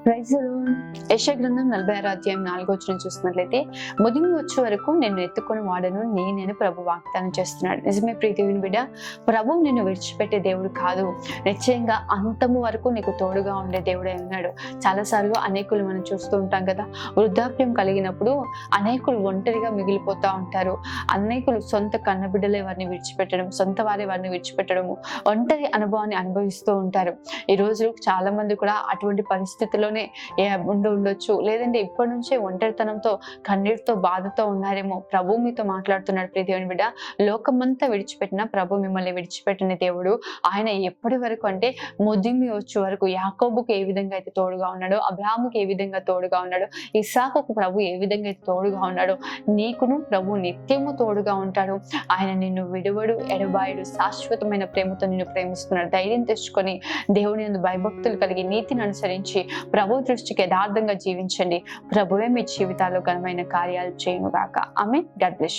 Praise యెషయా గ్రంథం 46 అధ్యాయం 4వ వచనం చూసినట్లయితే, ముదిమి వచ్చే వరకు నిన్ను ఎత్తుకొని వాడను నేనని ప్రభు వాగ్దానం చేస్తున్నాడు. నిజమే ప్రీతివిని బిడ్డ, ప్రభు నిన్ను విడిచిపెట్టే దేవుడు కాదు. నిశ్చయంగా అంతము వరకు నీకు తోడుగా ఉండే దేవుడే ఉన్నాడు. చాలాసార్లు అనేకులు మనం చూస్తూ ఉంటాం కదా, వృద్ధాప్యం కలిగినప్పుడు అనేకులు ఒంటరిగా మిగిలిపోతూ ఉంటారు. అనేకులు సొంత కన్నబిడ్డలే వారిని విడిచిపెట్టడం, సొంత వారే వారిని విడిచిపెట్టడము, ఒంటరి అనుభవాన్ని అనుభవిస్తూ ఉంటారు. ఈ రోజు చాలా మంది కూడా అటువంటి పరిస్థితుల్లోనే ఉండొచ్చు, లేదంటే ఇప్పటి నుంచే ఒంటరితనంతో కన్నీటితో బాధతో ఉన్నారేమో. ప్రభు మీతో మాట్లాడుతున్నాడు. ప్రియ దేవుని బిడ్డ, లోకమంతా విడిచిపెట్టినా ప్రభు మిమ్మల్ని విడిచిపెట్టిన దేవుడు. ఆయన ఎప్పటి వరకు అంటే ముదిమి వచ్చే వరకు. యాకోబుకు ఏ విధంగా అయితే తోడుగా ఉన్నాడో, అబ్రాహాముకి ఏ విధంగా తోడుగా ఉన్నాడో, ఇస్సాకుకు ప్రభు ఏ విధంగా అయితే తోడుగా ఉన్నాడో, నీకును ప్రభు నిత్యము తోడుగా ఉంటాడు. ఆయన నిన్ను విడువడు, ఎడబాయుడు. శాశ్వతమైన ప్రేమతో నిన్ను ప్రేమిస్తున్నాడు. ధైర్యం తెచ్చుకొని దేవుని యందు భయభక్తులు కలిగి నీతిని అనుసరించి ప్రభు దృష్టికి యథార్థంగా జీవించండి. ప్రభువే మీ జీవితాల్లో ఘనమైన కార్యాలు చేయును గాక. ఆమేన్. God bless you.